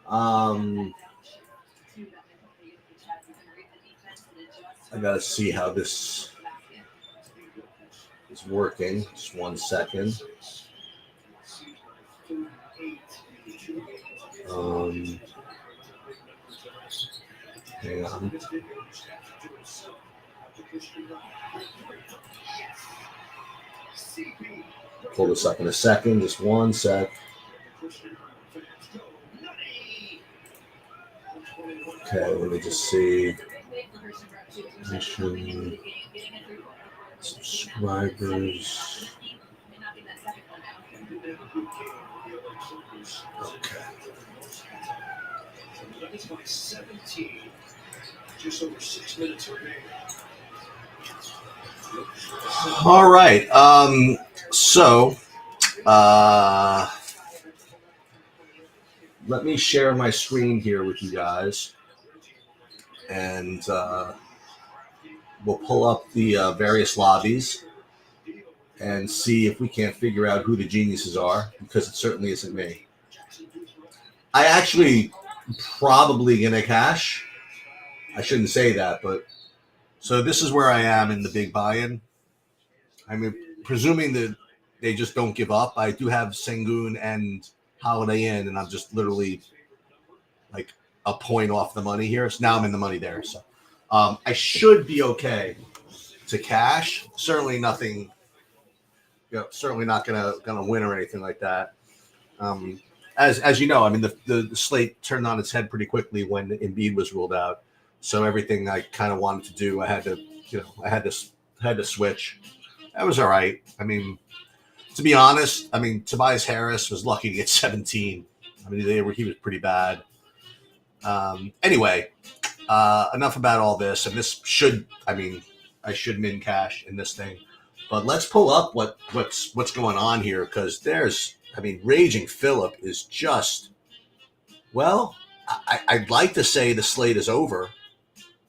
Um, I gotta see how this is working. Just 1 second. Um, Hang on. Pull this up in a second. Just 1 sec. Okay, let me just see. Mission, subscribers. Okay. All right. So, uh, let me share my screen here with you guys, and we'll pull up the various lobbies and see if we can't figure out who the geniuses are, because it certainly isn't me. I actually probably gonna cash. I shouldn't say that, but so this is where I am in the big buy-in. I mean, presuming that they just don't give up, I do have Sengun and Holiday Inn, and I'm just literally like a point off the money here. So now I'm in the money there. So I should be okay to cash. Certainly nothing. Certainly not gonna win or anything like that. As you know, I mean the slate turned on its head pretty quickly when Embiid was ruled out. So everything I kind of wanted to do, I had to switch. That was all right. I mean, to be honest, I mean Tobias Harris was lucky to get 17. I mean he was pretty bad. Anyway, enough about all this. And this should, I mean, I should min cash in this thing. But let's pull up what's going on here, because there's, I mean, Raging Phillip is just, well, I'd like to say the slate is over,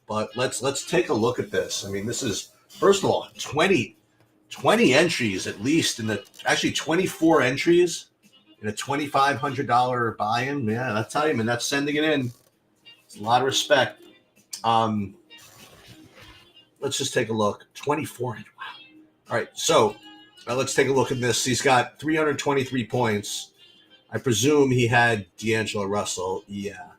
but let's take a look at this. I mean, this is, first of all, 20 entries at least, actually 24 entries in a $2,500 buy-in. Yeah, that's how you, man, that's sending it in. It's a lot of respect. Let's just take a look. 24. Wow. All right, so let's take a look at this. He's got 323 points. I presume he had D'Angelo Russell. Yeah.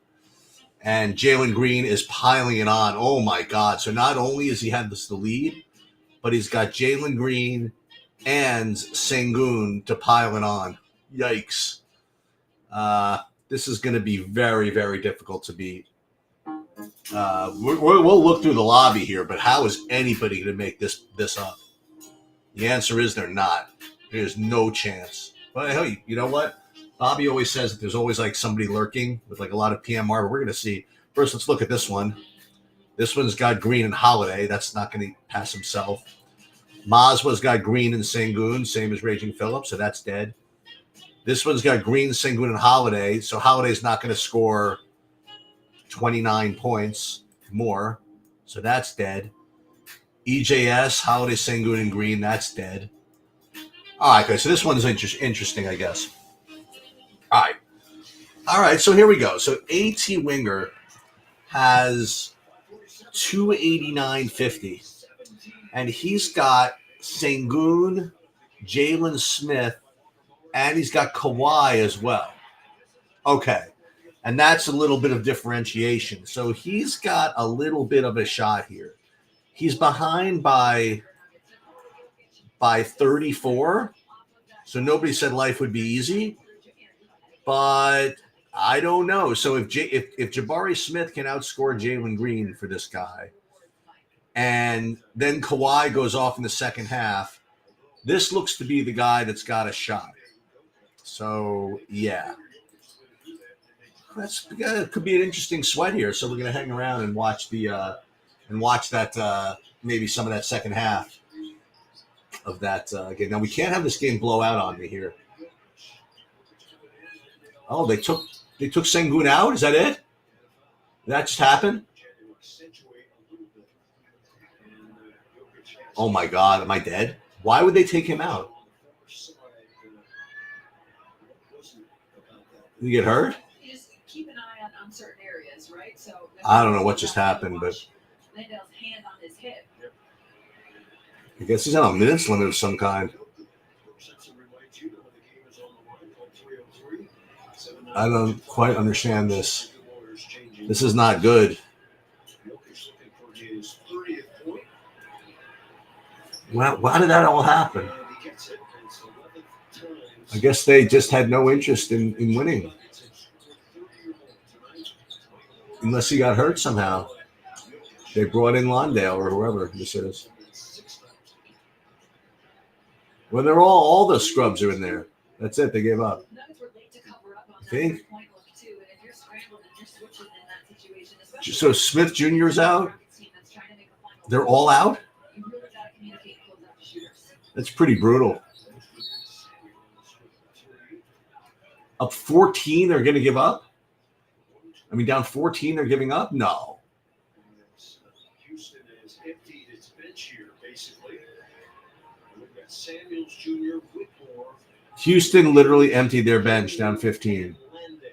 And Jalen Green is piling it on. Oh, my God. So not only has he had the lead, but he's got Jalen Green and Sengun to pile it on. Yikes. This is going to be very, very difficult to beat. We'll look through the lobby here, but how is anybody going to make this up? The answer is they're not. There's no chance. But hey, you know what? Bobby always says that there's always like somebody lurking with like a lot of PMR. But we're going to see. First, let's look at this one. This one's got Green and Holiday. That's not going to pass himself. Mazwa's got Green and Sengun, same as Raging Phillip, so that's dead. This one's got Green, Sengun, and Holiday, so Holiday's not going to score 29 points more, so that's dead. EJS, Holiday, Sengun, and Green, that's dead. All right, okay, so this one's interesting, I guess. All right, so here we go. So AT Winger has 289.50, and he's got Sengun, Jalen Smith, and he's got Kawhi as well. Okay, and that's a little bit of differentiation. So he's got a little bit of a shot here. He's behind by 34, so nobody said life would be easy, but I don't know. So if Jabari Smith can outscore Jalen Green for this guy, and then Kawhi goes off in the second half, this looks to be the guy that's got a shot. So yeah, that could be an interesting sweat here. So we're gonna hang around and watch that maybe some of that second half of that game. Now we can't have this game blow out on me here. Oh, they took Sengun out. Is that it? Did that just happen? Oh my God, am I dead? Why would they take him out? Did he get hurt? keep an eye on certain areas, right? So I don't know what just happened, but Landale's hand on his hip. I guess he's on a minutes limit of some kind. I don't quite understand this. This is not good. Why did that all happen? I guess they just had no interest in winning. Unless he got hurt somehow. They brought in Londale or whoever this is. Well, they're all the scrubs are in there. That's it. They gave up. I think. So Smith Jr. is out. They're all out. That's pretty brutal. Up 14, they're going to give up? I mean, down 14, they're giving up? No. Houston has emptied its bench here, basically. We've got Samuels Jr., Whitmore. Houston literally emptied their bench down 15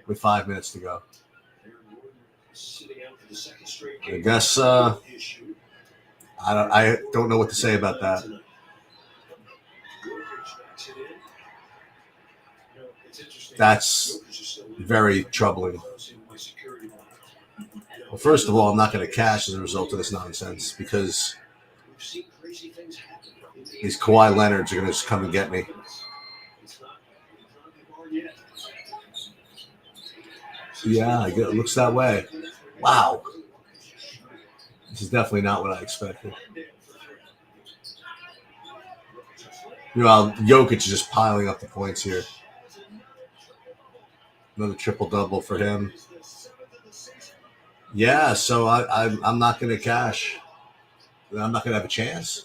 with 5 minutes to go. I guess I don't know what to say about that. That's very troubling. Well, first of all, I'm not going to cash as a result of this nonsense because these Kawhi Leonards are going to just come and get me. Yeah, it looks that way. Wow. This is definitely not what I expected. Jokic is just piling up the points here. Another triple-double for him. Yeah, so I'm not going to cash. I'm not going to have a chance.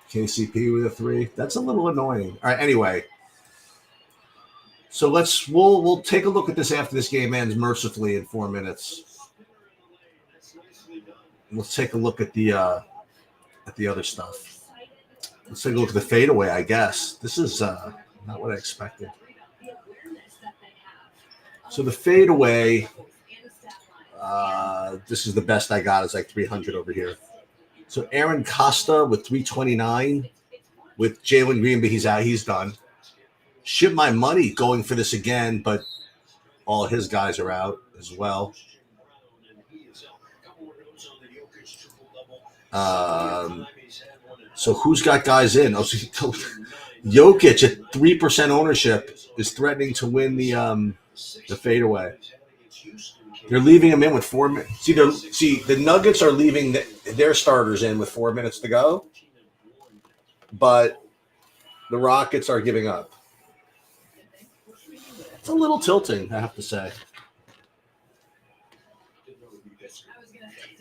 KCP with a 3. That's a little annoying. All right, anyway. So we'll take a look at this after this game ends mercifully in 4 minutes. Let's take a look at the other stuff. Let's take a look at the fadeaway, I guess. This is not what I expected. So the fadeaway, this is the best I got. It's like 300 over here. So Aaron Costa with 329 with Jalen Green, but he's out. He's done. Ship my money going for this again, but all his guys are out as well. So who's got guys in? Oh, so Jokic at 3% ownership is threatening to win the fadeaway. They're leaving him in with 4 minutes. See, the Nuggets are leaving their starters in with 4 minutes to go, but the Rockets are giving up. It's a little tilting, I have to say.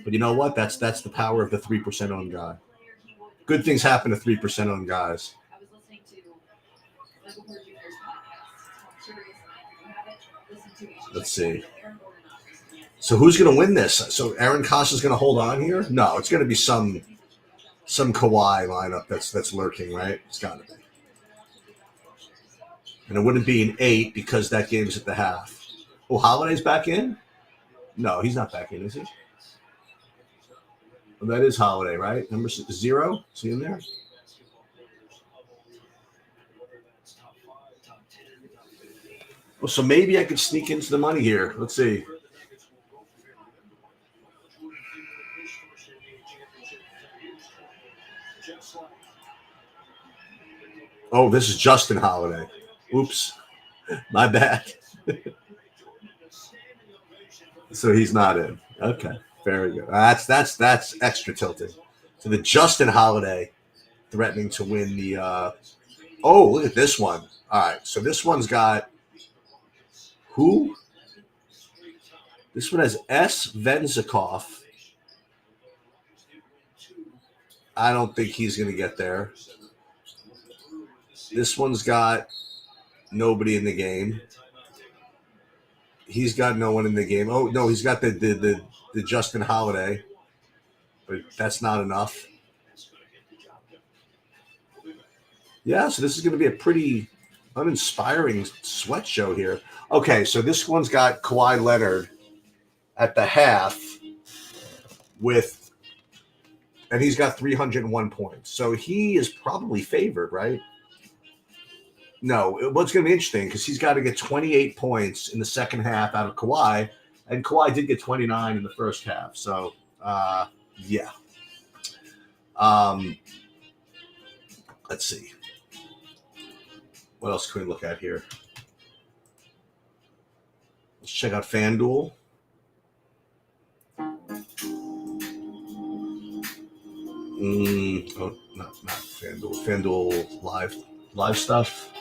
But you know what? That's the power of the 3% owned guy. Good things happen to 3% owned guys. Let's see. So who's going to win this? So Aaron Costa's going to hold on here? No, it's going to be some Kawhi lineup that's lurking, right? It's got to be. And it wouldn't be an 8 because that game's at the half. Oh, Holiday's back in? No, he's not back in, is he? Well, that is Holiday, right? Number 0? Is he in there? Well, so maybe I could sneak into the money here. Let's see. Oh, this is Justin Holiday. Oops. My bad. So he's not in. Okay. Very good. That's extra tilted. So the Justin Holiday threatening to win the oh, look at this one. All right. So this one's got who? This one has S. Venzikov. I don't think he's going to get there. This one's got nobody in the game. He's got no one in the game. Oh, no, he's got the Justin Holiday, but that's not enough. Yeah, so this is going to be a pretty uninspiring sweat show here. Okay, so this one's got Kawhi Leonard at the half and he's got 301 points. So he is probably favored, right? No, what's going to be interesting because he's got to get 28 points in the second half out of Kawhi, and Kawhi did get 29 in the first half. So, yeah. Let's see. What else can we look at here? Let's check out FanDuel. Not FanDuel. FanDuel live stuff.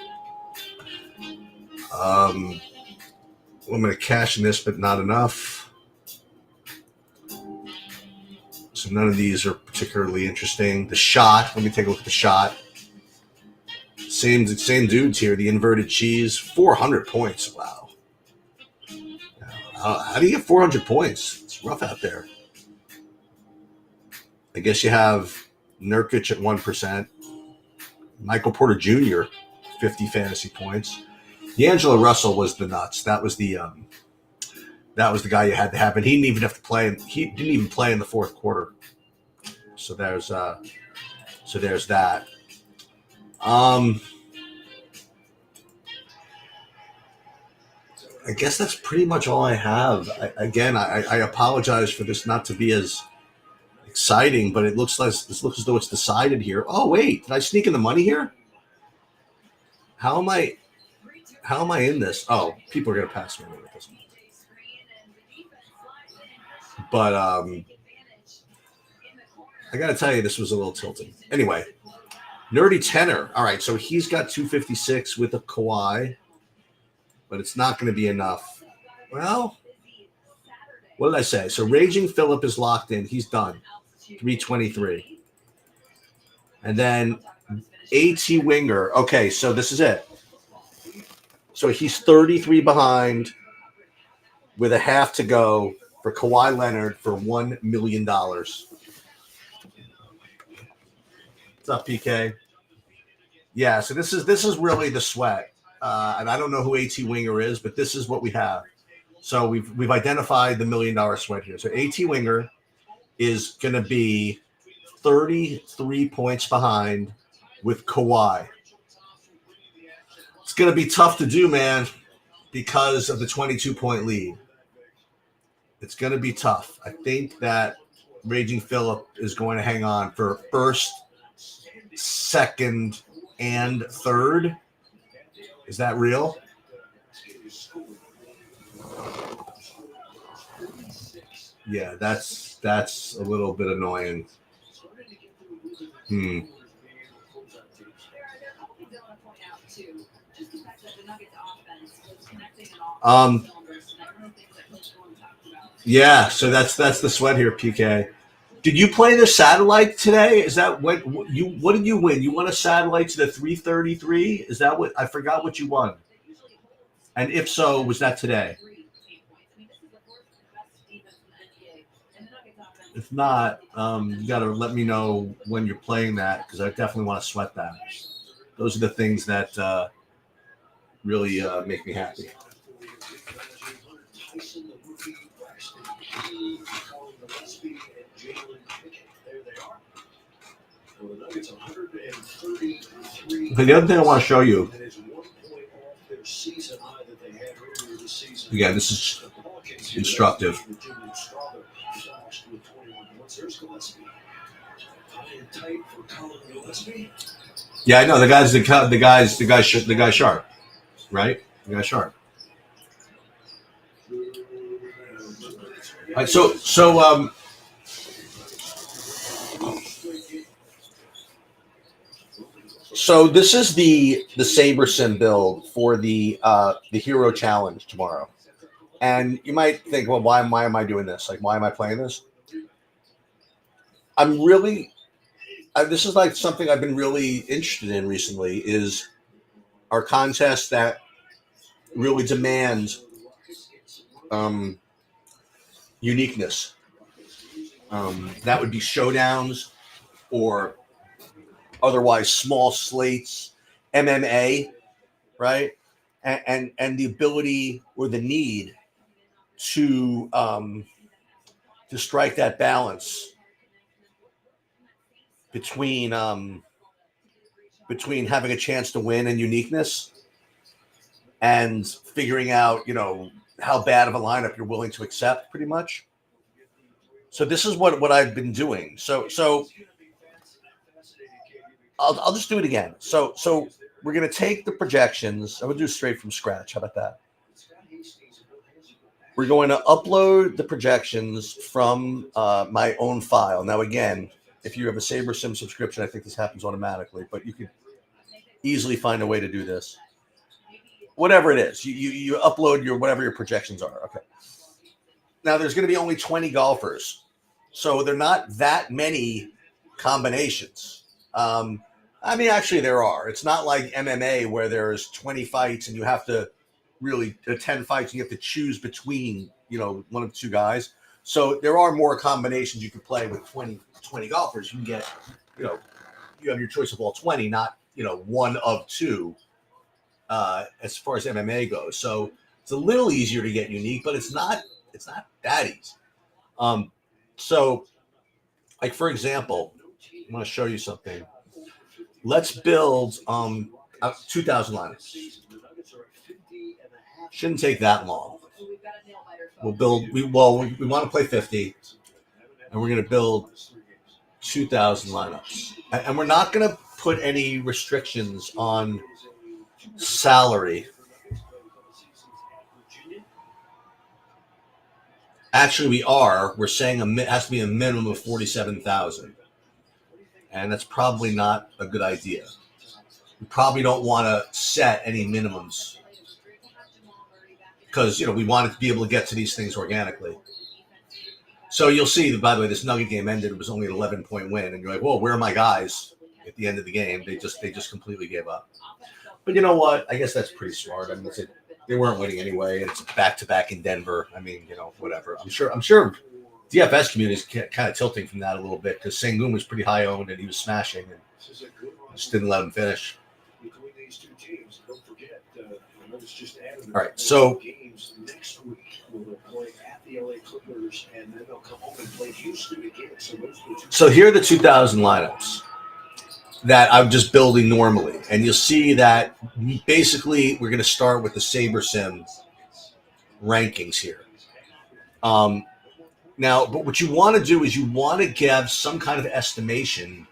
I'm going to cash in this, but not enough. So none of these are particularly interesting. The shot. Let me take a look at the shot. Same dudes here. The inverted cheese, 400 points. Wow. How do you get 400 points? It's rough out there. I guess you have Nurkic at 1%. Michael Porter Jr., 50 fantasy points. D'Angelo Russell was the nuts. That was the guy you had to have, and he didn't even have to play. He didn't even play in the fourth quarter. So there's that. I guess that's pretty much all I have. I apologize for this not to be as exciting, but it looks as though it's decided here. Oh wait, did I sneak in the money here? How am I in this? Oh, people are gonna pass me with this one. But I gotta tell you, this was a little tilting. Anyway, Nerdy Tenor. All right, so he's got 256 with a Kawhi, but it's not going to be enough. Well, what did I say? So Raging Phillip is locked in. He's done. 323. And then AT Winger. Okay, so this is it. So he's 33 behind with a half to go for Kawhi Leonard for $1 million. What's up, PK? Yeah, so this is really the sweat. And I don't know who AT Winger is, but this is what we have. So we've identified the $1 million sweat here. So AT Winger is going to be 33 points behind with Kawhi. It's going to be tough to do, man, because of the 22-point lead. It's going to be tough. I think that Raging Phillip is going to hang on for first, second, and third. Is that real? Yeah, that's a little bit annoying. Yeah, so that's the sweat here, PK. Did you play the satellite today? Is that what did you win? You won a satellite to the 333? Is that what I forgot what you won? And if so, was that today? If not, you got to let me know when you're playing that because I definitely want to sweat that. Those are the things that really make me happy. But the other thing I want to show you, again, this is instructive. Yeah, I know the guy's sharp, right? The guy's sharp. All right, so this is the Saberson build for the Hero Challenge tomorrow, and you might think, well, why am I doing this? Like, why am I playing this? I'm really, this is like something I've been really interested in recently. Is our contest that really demands uniqueness. That would be showdowns or otherwise small slates, MMA, right? And the ability or the need to strike that balance between having a chance to win and uniqueness, and figuring out, how bad of a lineup you're willing to accept, pretty much. So this is what I've been doing. So I'll just do it again. So we're gonna take the projections. I'm gonna do straight from scratch. How about that? We're going to upload the projections from my own file. Now, again, if you have a SaberSim subscription, I think this happens automatically, but you could easily find a way to do this. Whatever it is, you upload whatever your projections are. Okay. Now, there's going to be only 20 golfers, so they're not that many combinations. Actually, there are. It's not like MMA where there's 20 fights and you have to really 10 fights and you have to choose between, one of the two guys. So there are more combinations you can play with 20 golfers. You can get, you have your choice of all 20, not, one of two, as far as MMA goes. So it's a little easier to get unique, but it's not that easy. So like, for example, I'm going to show you something. Let's build 2,000 lineups. Shouldn't take that long. We'll build. We want to play 50, and we're going to build 2,000 lineups. And we're not going to put any restrictions on salary. Actually, we are. We're saying it has to be a minimum of 47,000, and that's probably not a good idea. We probably don't want to set any minimums, because we wanted to be able to get to these things organically. So you'll see that, by the way, this Nugget game ended. It was only an 11-point win, and you're like, "Whoa, where are my guys?" At the end of the game, they just completely gave up. But you know what? I guess that's pretty smart. I mean, they weren't winning anyway, and it's back-to-back in Denver. I mean, whatever. I'm sure DFS community is kind of tilting from that a little bit, because Sengun was pretty high owned and he was smashing, and just didn't let him finish. All right, so next week we'll play at the LA Clippers, and then they'll come home and play Houston again. So here are the 2,000 lineups that I'm just building normally, and you'll see that basically we're going to start with the SaberSim rankings here. Now, but what you want to do is you want to give some kind of estimation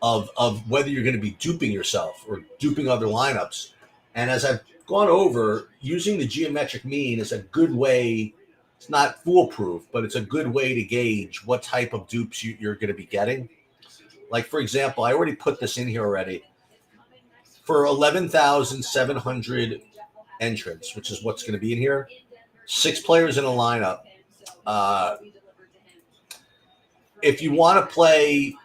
of whether you're going to be duping yourself or duping other lineups. And as I've gone over, using the geometric mean is a good way. It's not foolproof, but it's a good way to gauge what type of dupes you're going to be getting. Like, for example, I already put this in here already. For 11,700 entrants, which is what's going to be in here, 6 players in a lineup. If you want to play,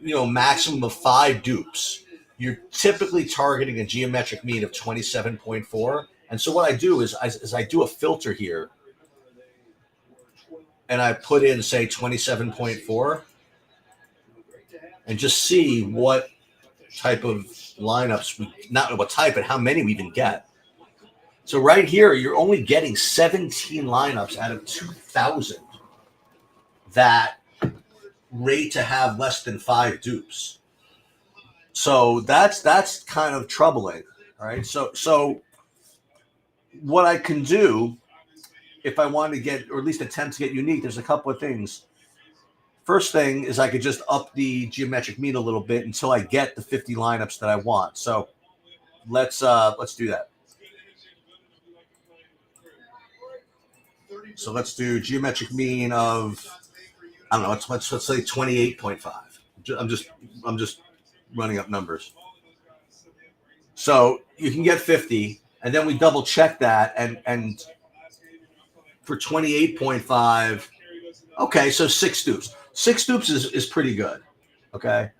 maximum of 5 dupes, you're typically targeting a geometric mean of 27.4. And so what I do is I do a filter here, and I put in, say, 27.4, and just see what type of lineups not what type, but how many we even get. So right here, you're only getting 17 lineups out of 2,000 that rate to have less than 5 dupes. So that's kind of troubling. All right. So what I can do, if I want to get, or at least attempt to get unique, there's a couple of things. First thing is I could just up the geometric mean a little bit until I get the 50 lineups that I want. So let's do that. So let's do geometric mean of, I don't know, let's say 28.5. I'm just running up numbers. So you can get 50, and then we double check that, and for 28.5, okay, so 6 dupes. 6 dupes is pretty good, okay?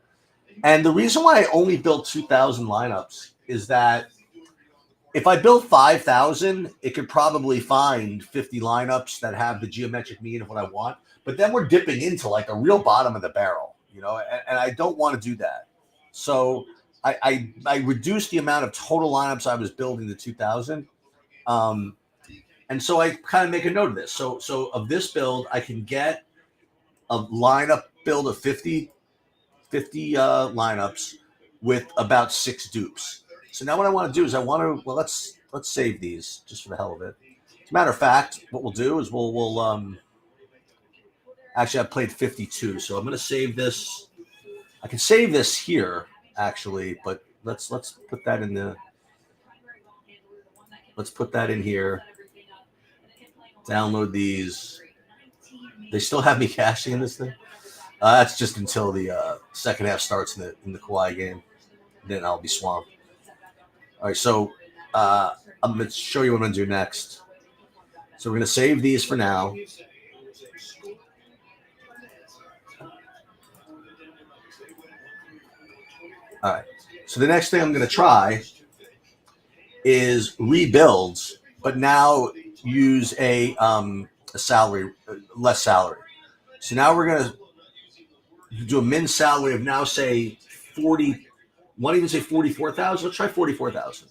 And the reason why I only built 2,000 lineups is that if I build 5,000, it could probably find 50 lineups that have the geometric mean of what I want. But then we're dipping into like a real bottom of the barrel, and I don't want to do that. So I reduced the amount of total lineups I was building to 2,000. And so I kind of make a note of this. So of this build, I can get a lineup build of 50 lineups with about 6 dupes. So now what I want to do is let's save these just for the hell of it. As a matter of fact, what we'll do is we'll actually I played 52, so I'm going to save this. I can save this here actually, but let's put that in the. Let's put that in here. Download these. They still have me caching in this thing. That's just until the second half starts in the Kawhi game. Then I'll be swamped. All right, so I'm going to show you what I'm going to do next. So we're going to save these for now. All right. So the next thing I'm going to try is rebuilds, but now use a salary, less salary. So now we're going to do a min salary of now say 40. Want to even say 44,000? Let's try 44,000.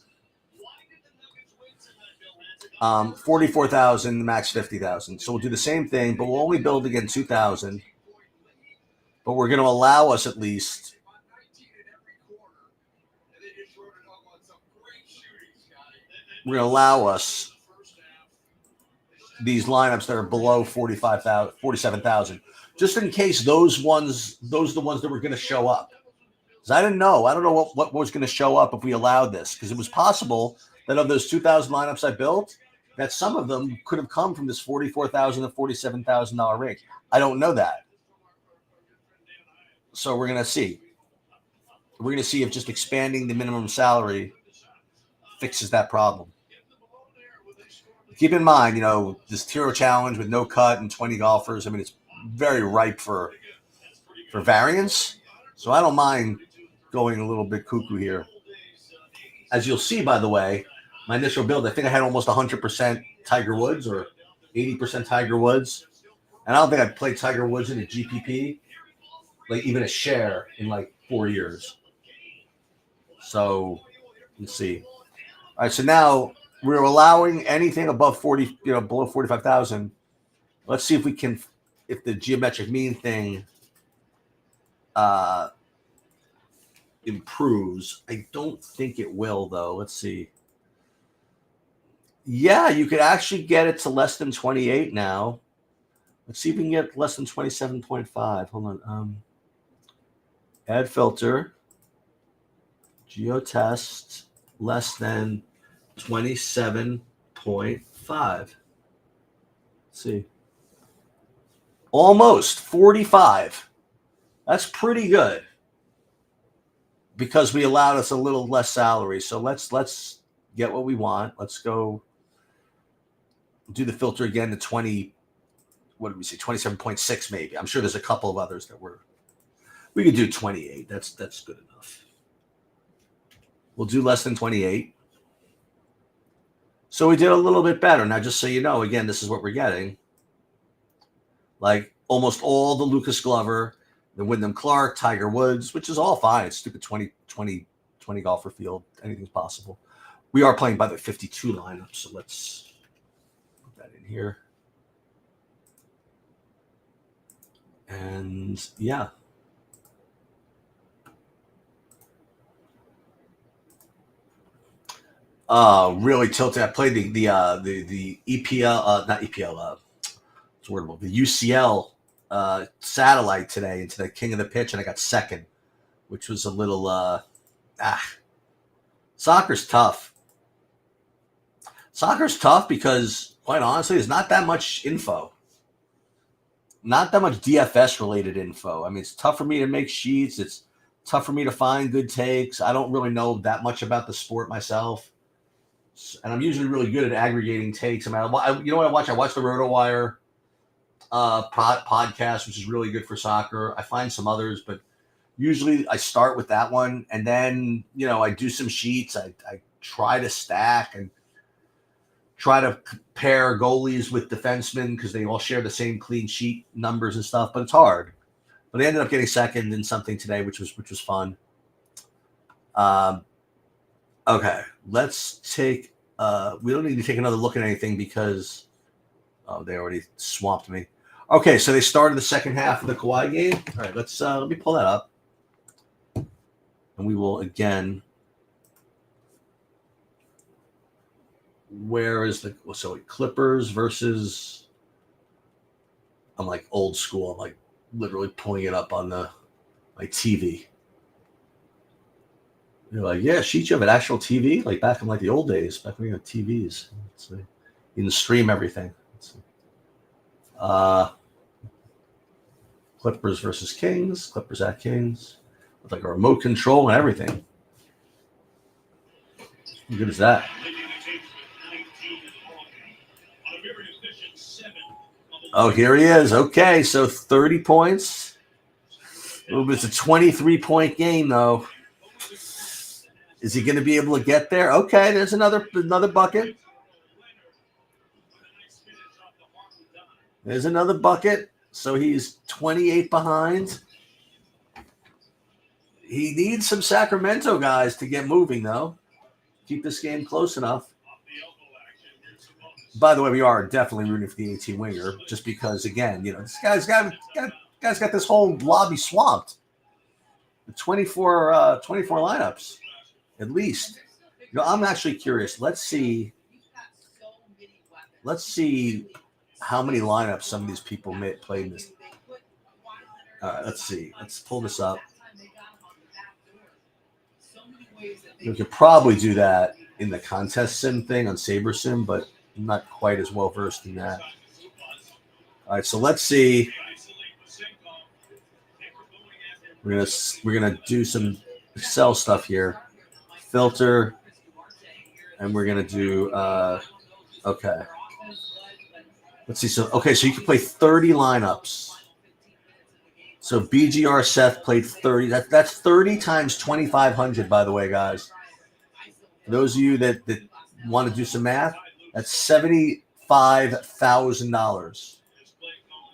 44,000, max 50,000. So we'll do the same thing, but we'll only build again 2,000. But we're going to allow us at least. We're going to allow us these lineups that are below 45,000, 47,000, just in case those are the ones that were going to show up. Because I don't know what was going to show up if we allowed this. Because it was possible that of those 2,000 lineups I built, that some of them could have come from this $44,000 to $47,000 range. I don't know that. So we're going to see. We're going to see if just expanding the minimum salary fixes that problem. Keep in mind, this Tiro Challenge with no cut and 20 golfers, I mean, it's very ripe for variance. So I don't mind going a little bit cuckoo here. As you'll see, by the way, my initial build, I think I had almost 100% Tiger Woods or 80% Tiger Woods. And I don't think I've played Tiger Woods in a GPP, like even a share in like 4 years. So let's see. All right, so now we're allowing anything above 40, below 45,000. Let's see if the geometric mean thing improves. I don't think it will, though. Let's see. Yeah, you could actually get it to less than 28 now. Let's see if we can get less than 27.5. Hold on. Add filter. Geotest less than 27.5. Let's see. Almost 45. That's pretty good. Because we allowed us a little less salary. So let's get what we want. Let's go do the filter again to 20. What did we say? 27.6 maybe. I'm sure there's a couple of others that we could do 28. That's good enough. We'll do less than 28. So we did a little bit better. Now, just so you know, again, this is what we're getting. Like almost all the Lucas Glover, the Wyndham Clark, Tiger Woods, which is all fine. It's stupid 20 golfer field. Anything's possible. We are playing by the 52 lineup, so let's put that in here. And yeah. Really tilted. I played the EPL, not EPL, what's the word? The UCL satellite today into the King of the Pitch, and I got second, which was a little Soccer's tough. Soccer's tough because, quite honestly, there's not that much info. Not that much DFS related info. I mean, it's tough for me to make sheets. It's tough for me to find good takes. I don't really know that much about the sport myself. And I'm usually really good at aggregating takes. You know what I watch? I watch the RotoWire podcast, which is really good for soccer. I find some others, but usually I start with that one. And then, I do some sheets. I try to stack and try to pair goalies with defensemen because they all share the same clean sheet numbers and stuff, but it's hard. But I ended up getting second in something today, which was fun. Okay, let's take. We don't need to take another look at anything because they already swamped me. Okay, so they started the second half of the Kawhi game. All right, let me pull that up, and we will again. Where is the Clippers versus? I'm like old school. I'm like literally pulling it up on my TV. You're like, yeah, Sheet, you have an actual TV? Like back in like the old days, back when we had TVs. Let's see. You can stream everything. Let's see. Clippers versus Kings. Clippers at Kings. With like a remote control and everything. How good is that? Oh, here he is. Okay, so 30 points. It's a 23-point game, though. Is he going to be able to get there? Okay, there's another bucket. There's another bucket. So he's 28 behind. He needs some Sacramento guys to get moving, though. Keep this game close enough. By the way, we are definitely rooting for the 18 winger, just because, again, this guy's got this whole lobby swamped. The 24 lineups, at least. I'm actually curious. Let's see how many lineups some of these people played in this. All right, let's see. Let's pull this up. We could probably do that in the contest sim thing on SaberSim, but I'm not quite as well versed in that. All right, so let's see. We're gonna do some Excel stuff here. Filter, and we're gonna do. Okay. Let's see. So you can play 30 lineups. So BGR Seth played 30. That's 30 times 2,500. By the way, guys. For those of you that want to do some math, that's $75,000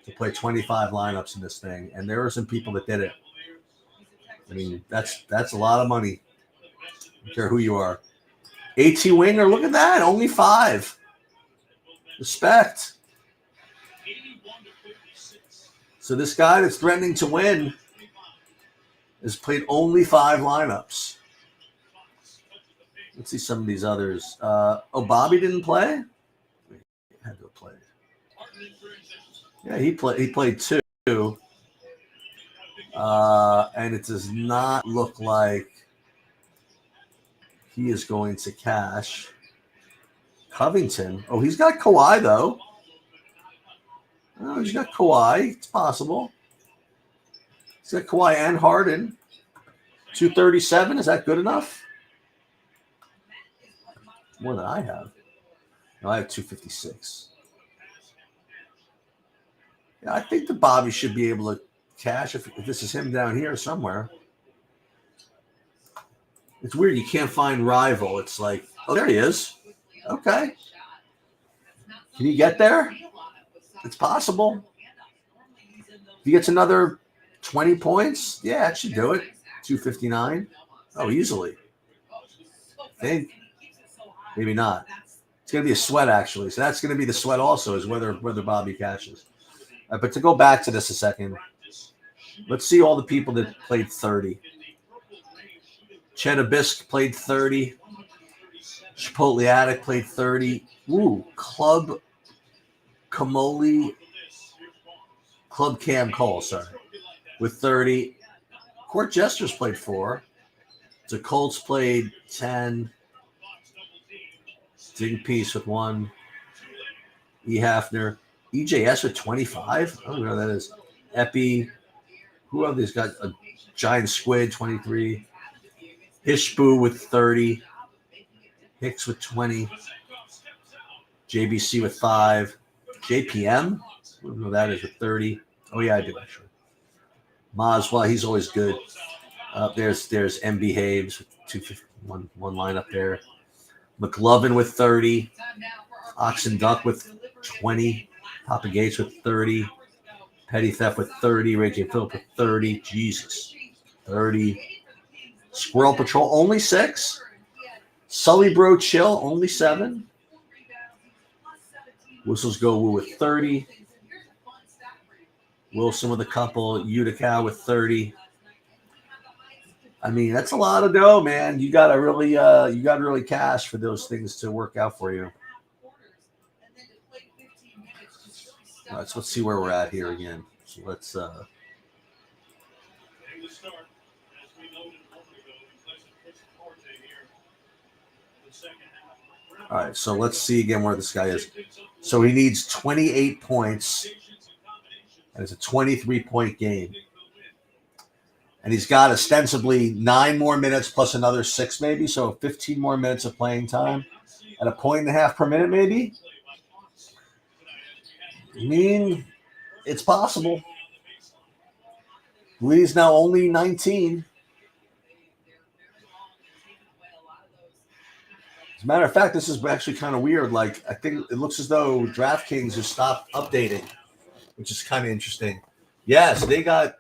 to play 25 lineups in this thing, and there are some people that did it. I mean, that's a lot of money. I don't care who you are. AT Winger, look at that, only 5. Respect. So this guy that's threatening to win has played only 5 lineups. Let's see some of these others. Bobby didn't play? He had to have played. Yeah, he played 2. And it does not look like he is going to cash. Covington. Oh, he's got Kawhi, though. Oh, he's got Kawhi. It's possible. He's got Kawhi and Harden. 237. Is that good enough? More than I have. No, I have 256. Yeah, I think the Bobby should be able to cash if this is him down here somewhere. It's weird. You can't find rival. It's like, oh, there he is. Okay. Can you get there? It's possible. If he gets another 20 points, yeah, it should do it. 259. Oh, easily. I think. Maybe not. It's going to be a sweat, actually. So that's going to be the sweat also, is whether Bobby cashes. But to go back to this a second, let's see all the people that played 30. Cheddar Bisque played 30. Chipotle Attic played 30. Ooh, Club Cam Cole, with 30. Court Jesters played 4. The Colts played 10. Dig Peace with 1. E. Hafner. EJS with 25. I don't know who that is. Epi. Who are these guys? A Giant Squid, 23. Ishbu with 30. Hicks with 20. JBC with 5. JPM. I don't know who that is with 30. Oh, yeah, I do, actually. Maswa, he's always good. There's MB Habes with 251 one line up there. McLovin with 30. Oxen Duck with 20. Papa Gates with 30. Petty Theft with 30. Ray J. Phillip with 30. Jesus. 30. Squirrel Patrol, only 6. Sully Bro Chill, only 7. Whistles Go Woo with 30. Wilson with a couple. Utica with 30. I mean, that's a lot of dough, man. You gotta really cash for those things to work out for you. All right, so let's see where we're at here again. So let's all right, so let's see again where this guy is. So he needs 28 points, and it's a 23-point game. And he's got ostensibly 9 more minutes plus another 6 maybe, so 15 more minutes of playing time at a 1.5 per minute maybe. I mean, it's possible. Lee's now only 19. As a matter of fact, this is actually kind of weird. Like, I think it looks as though DraftKings has stopped updating, which is kind of interesting. Yeah, so they've got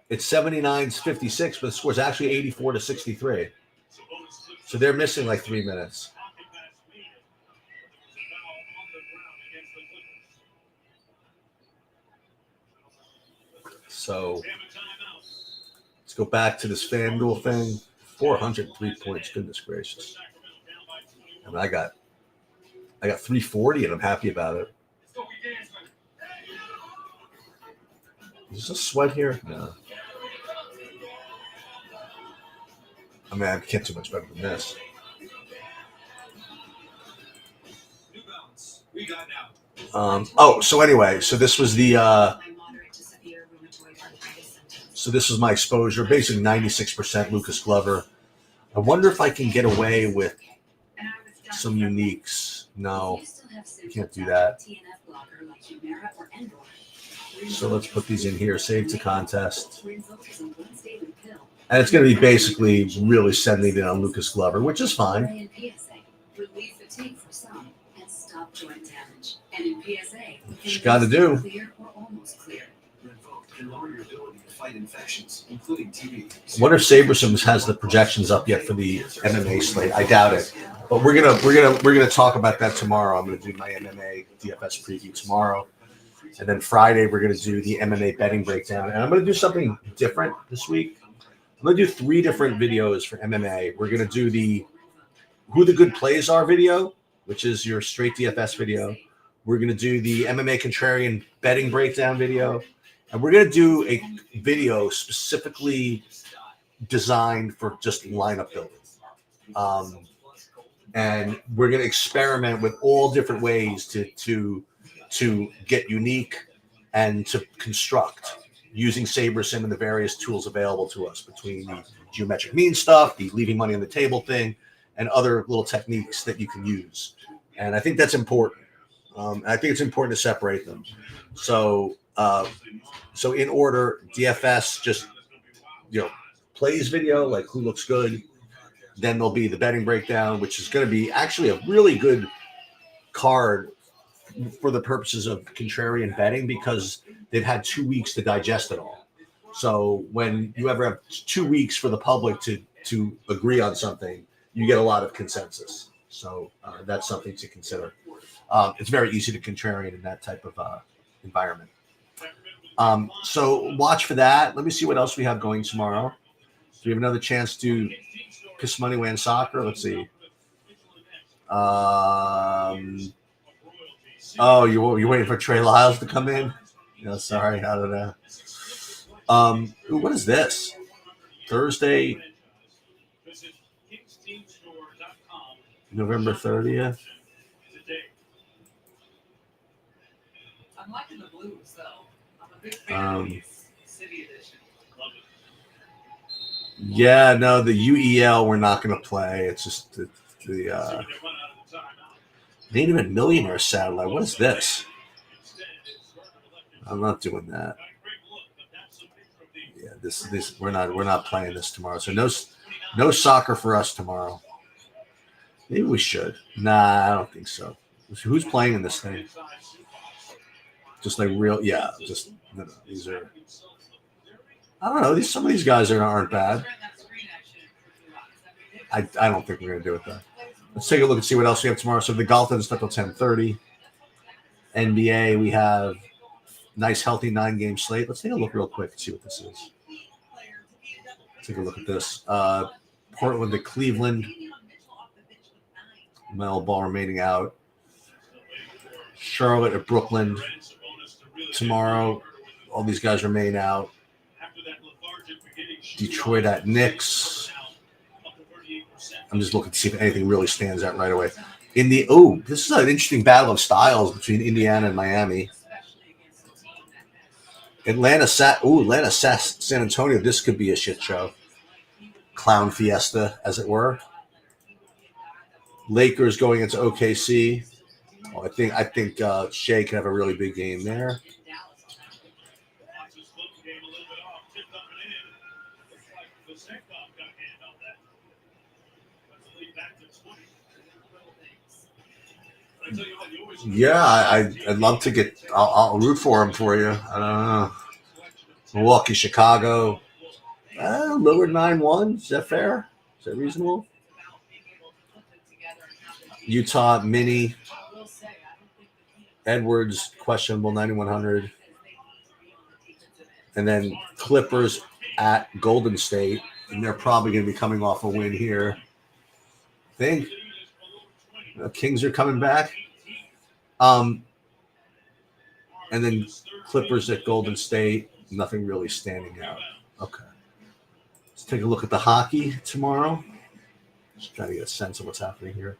it's 79-56, but the score's actually 84-63. So they're missing like 3 minutes. So let's go back to this FanDuel thing. 403 points. Goodness gracious. And I got 340, and I'm happy about it. Is this a sweat here? No. I mean, I can't do much better than this. So anyway, so this was the so this was my exposure, basically 96% Lucas Glover. I wonder if I can get away with some uniques. No, I can't do that. So let's put these in here. Save to contest. And it's going to be basically really sending it on Lucas Glover, which is fine. What you got to do. I wonder if Sabersims has the projections up yet for the MMA slate. I doubt it, but we're gonna talk about that tomorrow. I'm gonna do my MMA DFS preview tomorrow, and then Friday we're gonna do the MMA betting breakdown. And I'm gonna do something different this week. I'm gonna do 3 different videos for MMA. We're gonna do the who the good plays are video, which is your straight DFS video. We're gonna do the MMA contrarian betting breakdown video. And we're going to do a video specifically designed for just lineup building. And we're going to experiment with all different ways to get unique and to construct using SaberSim and the various tools available to us between the geometric mean stuff, the leaving money on the table thing, and other little techniques that you can use. And I think that's important. I think it's important to separate them. So in order, DFS just plays video, like who looks good. Then there'll be the betting breakdown, which is going to be actually a really good card for the purposes of contrarian betting because they've had 2 weeks to digest it all. So when you ever have 2 weeks for the public to agree on something, you get a lot of consensus. So that's something to consider. It's very easy to contrarian in that type of environment. So watch for that. Let me see what else we have going tomorrow. Do we have another chance to piss money away in soccer? Let's see. You're waiting for Trey Lyles to come in? Sorry, I don't know. What is this? Thursday, November 30th. I'm liking the blues though. Yeah, no, the UEL we're not going to play. It's just the Native and Millionaire satellite. What is this? I'm not doing that. Yeah, this we're not playing this tomorrow. So no soccer for us tomorrow. Maybe we should. Nah, I don't think so. Who's playing in this thing? Just like real, yeah. Just no, these are. I don't know. Some of these guys aren't bad. I don't think we're gonna do it though. Let's take a look and see what else we have tomorrow. So the golf doesn't start till 10:30. NBA, we have nice healthy 9-game slate. Let's take a look real quick and see what this is. Take a look at this. Portland to Cleveland. Mel ball remaining out. Charlotte at Brooklyn tomorrow. All these guys remain out. Detroit at Knicks. I'm just looking to see if anything really stands out right away. This is an interesting battle of styles between Indiana and Miami. Atlanta, San Antonio. This could be a shit show. Clown fiesta, as it were. Lakers going into OKC. I think Shea can have a really big game there. Yeah, I'd love to get. I'll root for him for you. I don't know. Milwaukee, Chicago. Lower 9-1. Is that fair? Is that reasonable? Utah, Mini. Edwards, questionable, 9,100. And then Clippers at Golden State. And they're probably going to be coming off a win here. I think the Kings are coming back. And then Clippers at Golden State. Nothing really standing out. Okay. Let's take a look at the hockey tomorrow. Just trying to get a sense of what's happening here.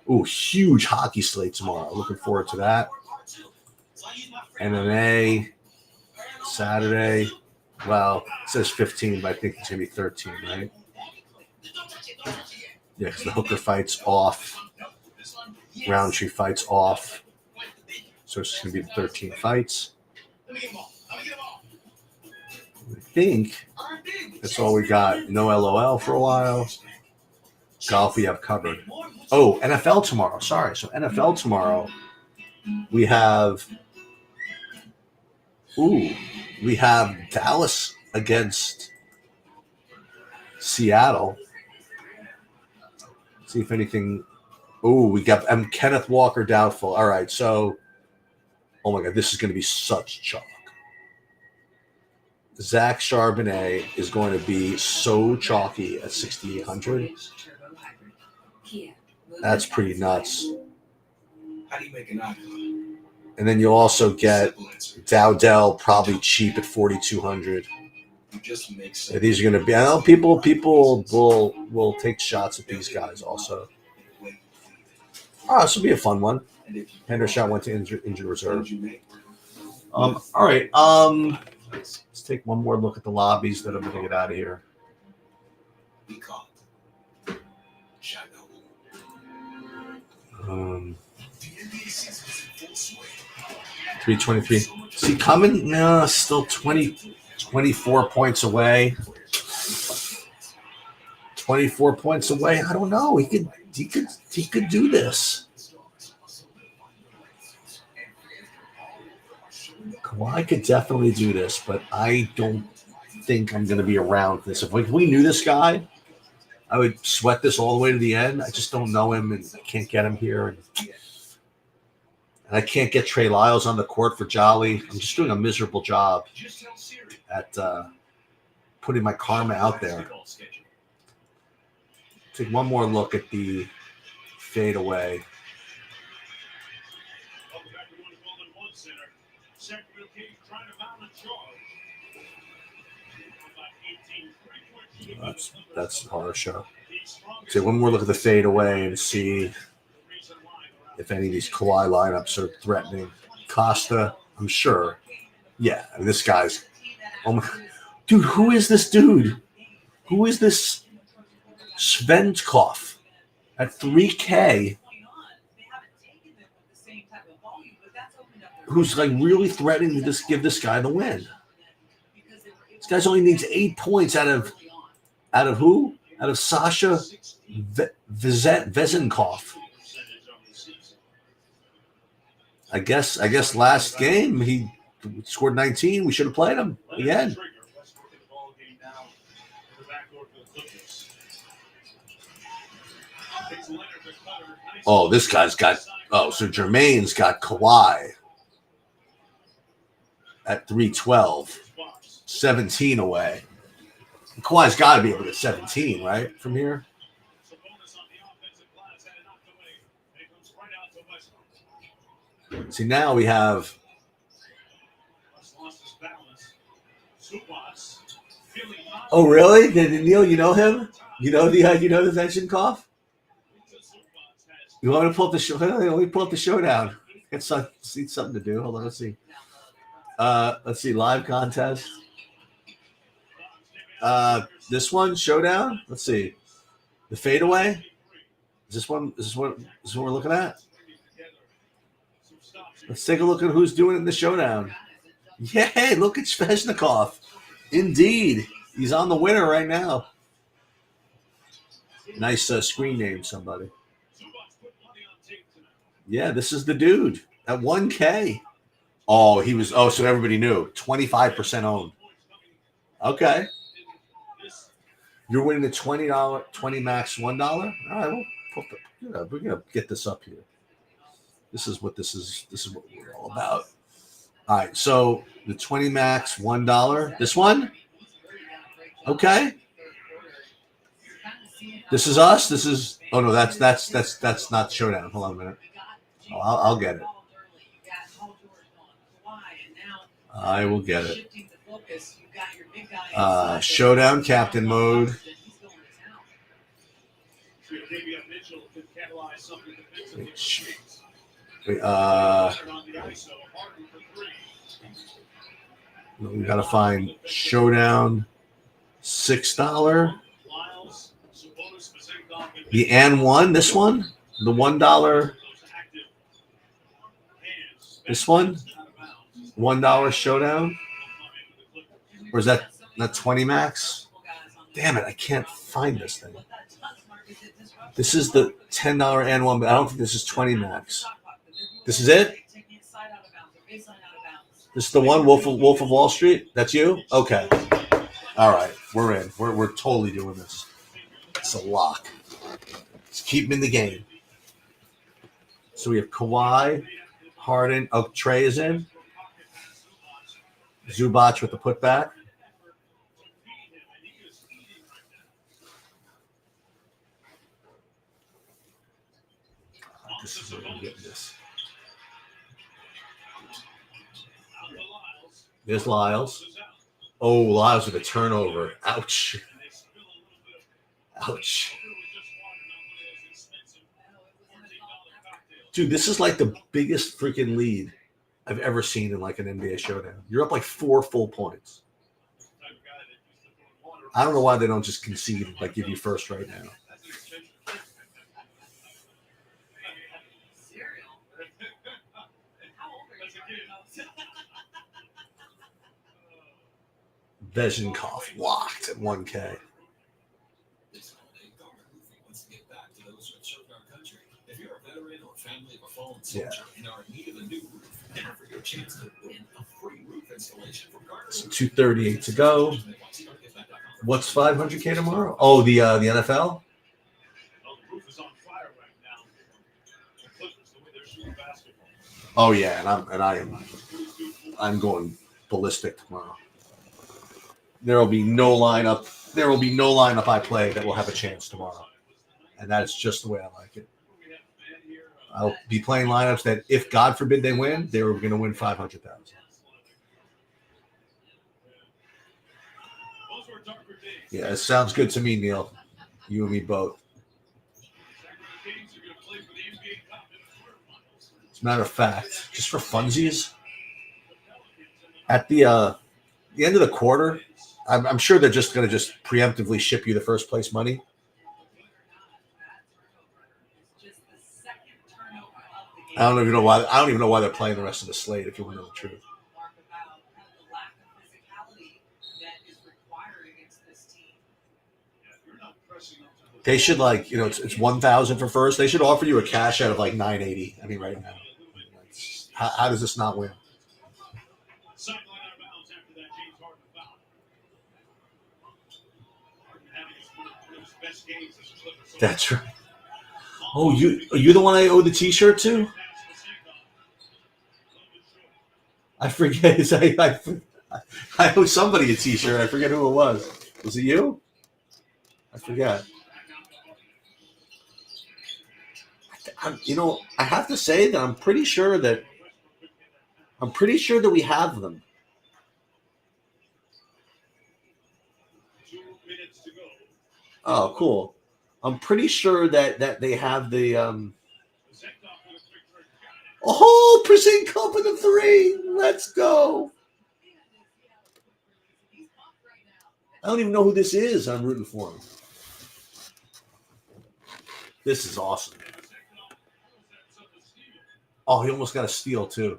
Ooh, huge hockey slate tomorrow. Looking forward to that. MMA Saturday. Well, it says 15, but I think it's going to be 13, right? Yeah, because the Hooker fight's off. Roundtree fight's off. So it's going to be 13 fights. I think that's all we got. No LOL for a while. Golf we have covered. Oh, NFL tomorrow. Sorry. So NFL tomorrow, we have Dallas against Seattle. See if anything. Oh, we got Kenneth Walker doubtful. All right. So, oh my God, this is going to be such chalk. Zach Charbonnet is going to be so chalky at 6,800. That's pretty nuts. How do you make an icon? And then you also get Dowdell probably cheap at 4,200. Just makes sense. These are going to be. I know people will take shots at these guys also. This will be a fun one. Hendershot went to injured reserve. All right. Let's take one more look at the lobbies that I'm going to get out of here. 323. Is he coming? No, still 24 points away. 24 points away. I don't know. He could do this. Kawhi could definitely do this, but I don't think I'm going to be around for this. If we knew this guy, I would sweat this all the way to the end. I just don't know him, and I can't get him here. And I can't get Trey Lyles on the court for Jolly. I'm just doing a miserable job at putting my karma out there. Take one more look at the fadeaway. That's a horror show. Take one more look at the fadeaway and see if any of these Kawhi lineups are threatening. Costa, I'm sure. Yeah, I mean, this guy's. Oh my, dude, who is this dude? Who is this Svenkov at 3K? Who's like really threatening to just give this guy the win? This guy only needs 8 points out of who? Out of Sasha Vezenkov. I guess last game he scored 19. We should have played him again. Oh, this guy's got. Oh, so Jermaine's got Kawhi at 312, 17 away. Kawhi's got to be able to get 17, right, from here? See, now we have. Oh, really? Neil, you know him? You know the Vechenkov? You want me to pull up the show? Let me pull up the showdown. It's something to do. Hold on, let's see. Let's see, live contest. This one, showdown. Let's see, the fadeaway. Is this one? Is this what we're looking at? Let's take a look at who's doing it in the showdown. Yay! Look at Sveshnikov. Indeed, he's on the winner right now. Nice screen name, somebody. Yeah, this is the dude at 1K. Oh, he was. Oh, so everybody knew. 25% owned. Okay. You're winning the $20, 20 max $1. All right, we're gonna get this up here. This is what we're all about. All right, so the 20 max $1. This one. Okay. This is us. This is. Oh no, that's not showdown. Hold on a minute. Oh, I'll get it. I will get it. Showdown captain mode. We gotta find showdown $6. The and one. This one. The $1. This one. $1 showdown. Or is that 20 max? Damn it, I can't find this thing. This is the $10 and one, but I don't think this is 20 max. This is it? This is the one, Wolf of Wall Street? That's you? Okay. All right, we're in. We're totally doing this. It's a lock. Let's keep him in the game. So we have Kawhi, Harden. Oh, Trey is in. Zubac with the putback. This is where I'm getting this. There's Lyles. Oh, Lyles with a turnover. Ouch. Ouch. Dude, this is like the biggest freaking lead I've ever seen in like an NBA showdown. You're up like 4 full points. I don't know why they don't just concede, like give you first right now. Vechenkov locked at 1K. Yeah. So 238 to go. What's 500K tomorrow? Oh, the NFL. Oh yeah, I'm going ballistic tomorrow. There will be no lineup. There will be no lineup I play that will have a chance tomorrow, and that's just the way I like it. I'll be playing lineups that, if God forbid they win, they were going to win 500,000. Yeah, it sounds good to me, Neil. You and me both. As a matter of fact, just for funsies, at the end of the quarter, I'm sure they're just going to just preemptively ship you the first place money. I don't even know why. I don't even know why they're playing the rest of the slate, if you want to know the truth. They should, like, it's 1,000 for first. They should offer you a cash out of like 980. I mean, right now, How does this not win? Sideline out of bounds after that James Harden foul. Harden having one of his best games as a Clipper. So That's right. Oh, you the one I owe the T-shirt to? I forget. I owe somebody a T-shirt. I forget who it was. Was it you? I forget. I have to say that I'm pretty sure that we have them. 2 minutes to go. Oh, cool. I'm pretty sure that they have the Oh, Przinko with the 3. Let's go. I don't even know who this is. I'm rooting for him. This is awesome. Oh, he almost got a steal too.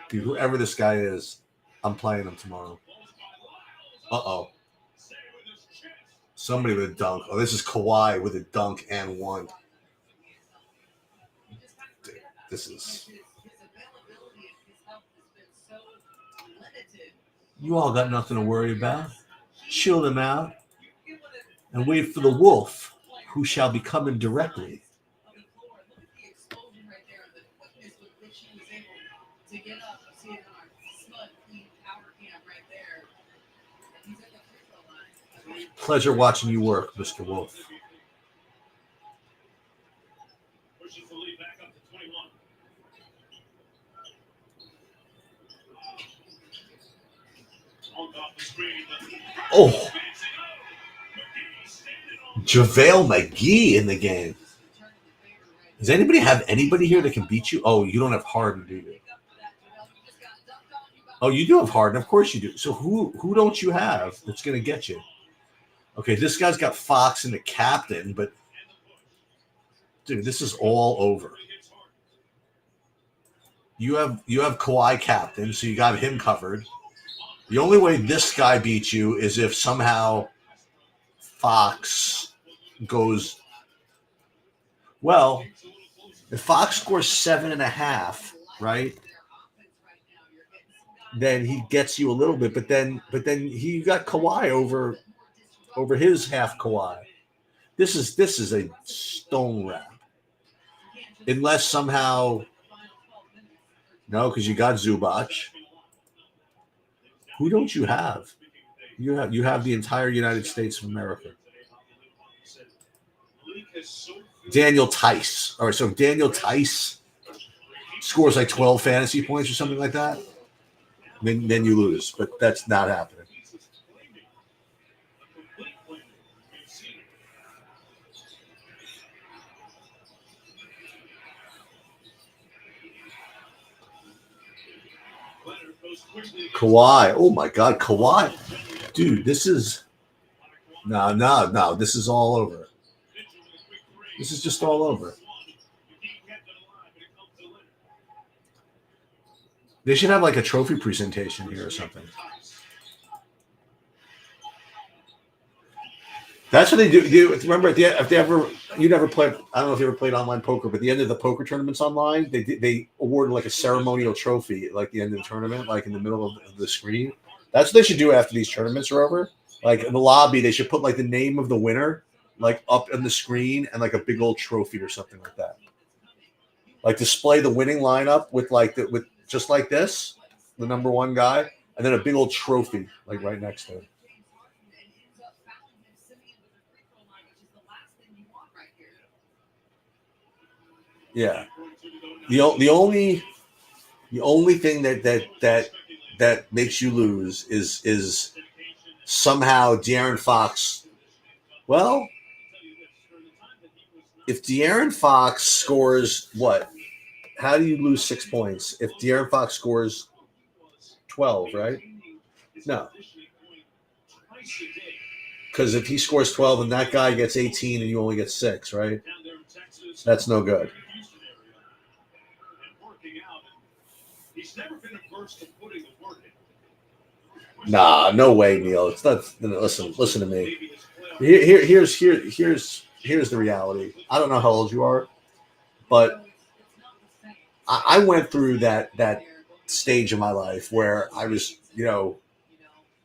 Dude, whoever this guy is, I'm playing him tomorrow. Uh-oh. Somebody with a dunk. Oh, this is Kawhi with a dunk and one. Dude, this is... You all got nothing to worry about. Chill them out and wait for the wolf, who shall be coming directly. Pleasure watching you work, Mr. Wolf. Pushes the lead back up to 21. Off the screen. Oh, JaVale McGee in the game. Does anybody have anybody here that can beat you? Oh, you don't have Harden, do you? Oh, you do have Harden. Of course you do. So who don't you have that's going to get you? Okay, this guy's got Fox and the captain, but dude, this is all over. You have Kawhi captain, so you got him covered. The only way this guy beats you is if somehow Fox goes. Well, if Fox scores 7.5, right? Then he gets you a little bit, but then he got Kawhi over his half Kawhi. This is a stone wrap. Unless somehow, no, because you got Zubac. Who don't you have? You have the entire United States of America. Daniel Tice. All right, so Daniel Tice scores like 12 fantasy points or something like that. Then you lose, but that's not happening. Kawhi. Oh my God, Kawhi. Dude, this is no. This is all over. This is just all over. They should have like a trophy presentation here or something. That's what they do. Remember, you never played. I don't know if you ever played online poker, but at the end of the poker tournaments online, they awarded like a ceremonial trophy at like the end of the tournament, like in the middle of the screen. That's what they should do after these tournaments are over. Like in the lobby, they should put like the name of the winner like up on the screen and like a big old trophy or something like that. Like display the winning lineup with just like this, the number one guy, and then a big old trophy like right next to it. Yeah. The only thing that makes you lose is somehow De'Aaron Fox. Well, if De'Aaron Fox scores what? How do you lose 6 points? If De'Aaron Fox scores 12, right? No. Because if he scores 12 and that guy gets 18 and you only get 6, right? That's no good. Nah, no way, Neil. It's not. Listen to me. Here's the reality. I don't know how old you are, but I went through that stage of my life where I was,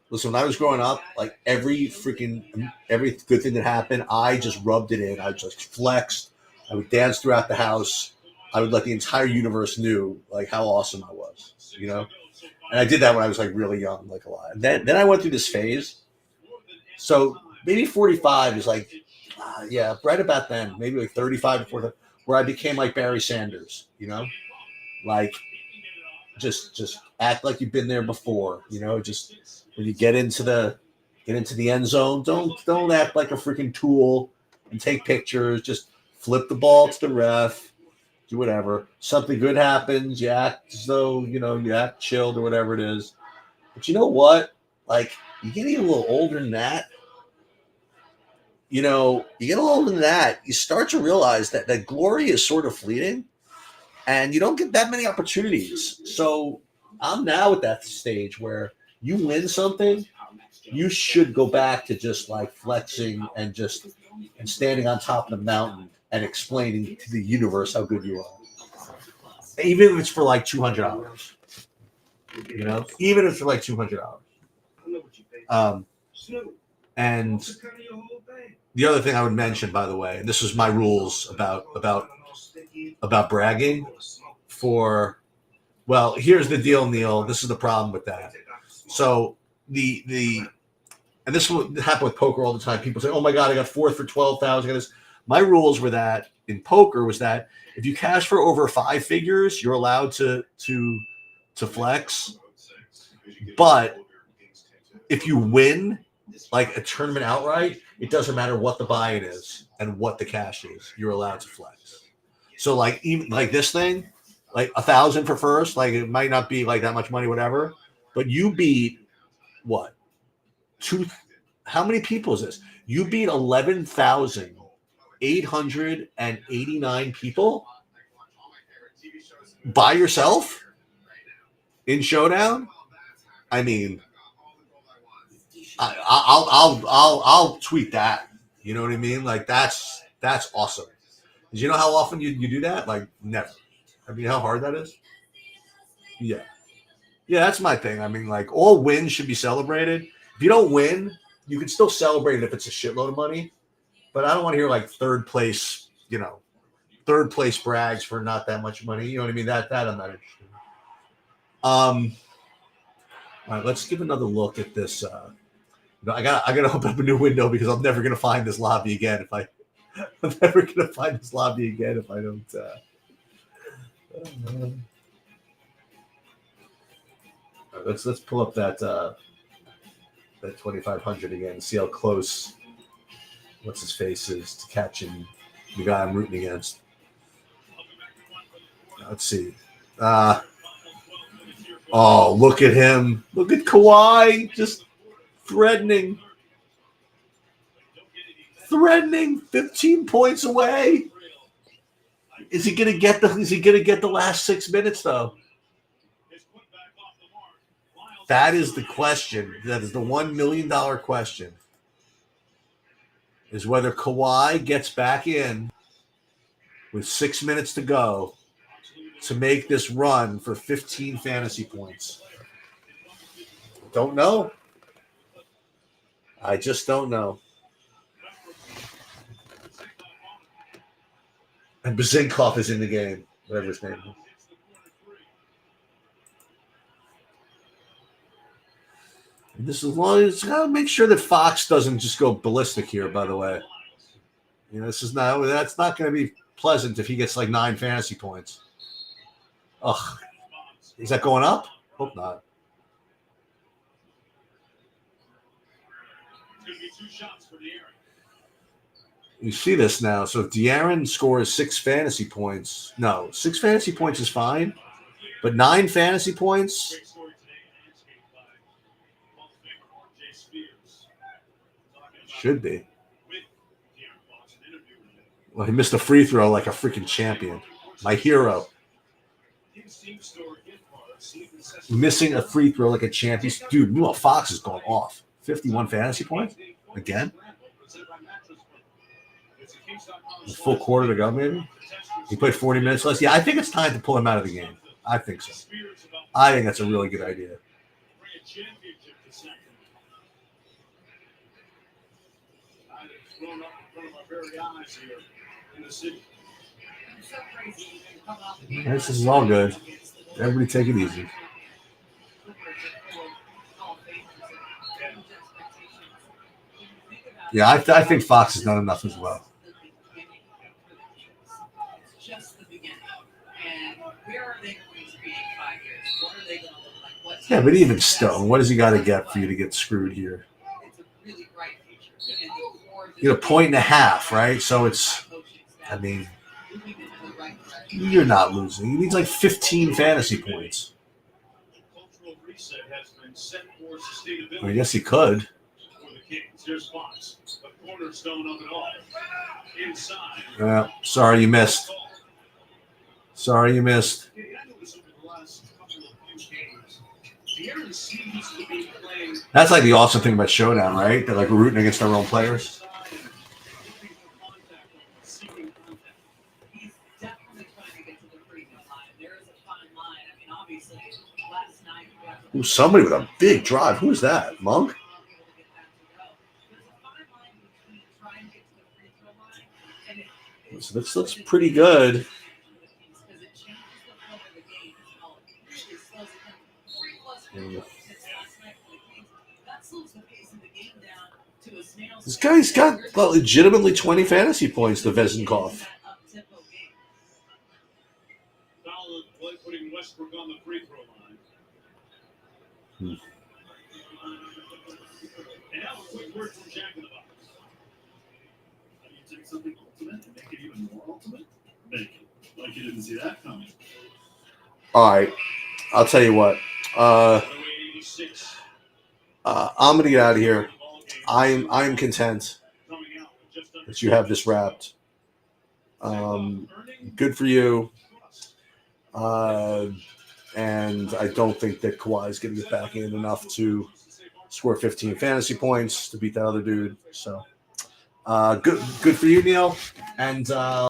listen, when I was growing up, like every good thing that happened, I just rubbed it in. I just flexed. I would dance throughout the house. I would let the entire universe knew like how awesome I was, And I did that when I was like really young, like a lot. And then I went through this phase. So maybe 45 is like, yeah, right about then, maybe like 35 to 40, where I became like Barry Sanders, like just act like you've been there before, just when you get into the end zone, don't act like a freaking tool and take pictures. Just flip the ball to the ref, do whatever. Something good happens, you act as though you act chilled or whatever it is. But you know what? Like you get a little older than that. You get a little older than that. You start to realize that glory is sort of fleeting, and you don't get that many opportunities. So I'm now at that stage where you win something, you should go back to just like flexing and standing on top of the mountain and explaining to the universe how good you are. Even if it's for like $200, even if it's for like $200. And the other thing I would mention, by the way, and this is my rules about bragging well, here's the deal, Neil. This is the problem with that. So and this would happen with poker all the time. People say, "Oh my God, I got fourth for 12,000." This. My rules were that in poker was that if you cash for over 5 figures, you're allowed to flex. But if you win like a tournament outright, it doesn't matter what the buy-in is and what the cash is. You're allowed to flex. So like even like this thing, like 1,000 for first, like it might not be like that much money, whatever. But you beat what? How many people is this? You beat 11,889 people by yourself in Showdown. I mean, I'll tweet that. You know what I mean? Like that's awesome. Did you know how often you do that? Like never. I mean, how hard that is? Yeah. Yeah, that's my thing. I mean, like all wins should be celebrated. If you don't win, you can still celebrate it if it's a shitload of money. But I don't want to hear like third place brags for not that much money. You know what I mean? That I'm not interested in. All right, let's give another look at this. I gotta open up a new window because I'm never gonna find this lobby again I'm never gonna find this lobby again if I don't. Let's pull up that 2,500 again and see how close what's his face is to catching the guy I'm rooting against. Let's see. Oh, look at him! Look at Kawhi just threatening 15 points away. Is he gonna get the last 6 minutes though? That is the question. That is the $1 million question. Is whether Kawhi gets back in with 6 minutes to go to make this run for 15 fantasy points. Don't know. I just don't know. And Bazinkov is in the game, whatever his name is. This is long. It's got to make sure that Fox doesn't just go ballistic here. By the way, that's not going to be pleasant if he gets like 9 fantasy points. Ugh, is that going up? Hope not. You see this now. So if De'Aaron scores 6 fantasy points, 6 fantasy points is fine, but 9 fantasy points. Should be. Well, he missed a free throw like a freaking champion. My hero. Missing a free throw like a champion. Dude, meanwhile, Fox is going off. 51 fantasy points? Again? A full quarter to go, maybe. He played 40 minutes less. Yeah, I think it's time to pull him out of the game. I think so. I think that's a really good idea. Grown up in front of our very eyes here in the city. It's so crazy. You can come out the game This is all good. Everybody take it easy. Yeah, I think Fox has done enough as well. It's just the beginning. And where are they going to be in 5 years? What are they going to look like? What's Yeah, but even Stone, what does he got to get for you to get screwed here? It's a really bright future. And the core You get a point and a half, right? So it's, I mean, you're not losing. He needs like 15 fantasy points. Cultural reset has been set for sustainability. I guess he could. For the Kings. Here's Fox, the cornerstone of it all. Inside. Sorry you missed. Sorry you missed. Yeah, I noticed over the last couple of few games, the Aaron seems to be playing That's like the awesome thing about Showdown, right? They're like rooting against their own players. looking for contact, seeking contact. He's definitely trying to get to the free throw line. There is a fine line. I mean, obviously, last night you got Ooh, somebody with a big drive. Who's that? Monk? So this looks pretty good. This guy's got legitimately 20 fantasy points, the Vezenkov. Solid play putting Westbrook on the free throw line. And now a quick word from Jack in the Box. How do you take something ultimate and make it even more ultimate? Make it. Like you didn't see that coming. All right. I'll tell you what. 86. I'm going to get out of here. I'm content Coming out with just under that you have this wrapped. Good for you. And I don't think that Kawhi is going to get back in enough to score 15 fantasy points to beat that other dude. So good for you, Neil. And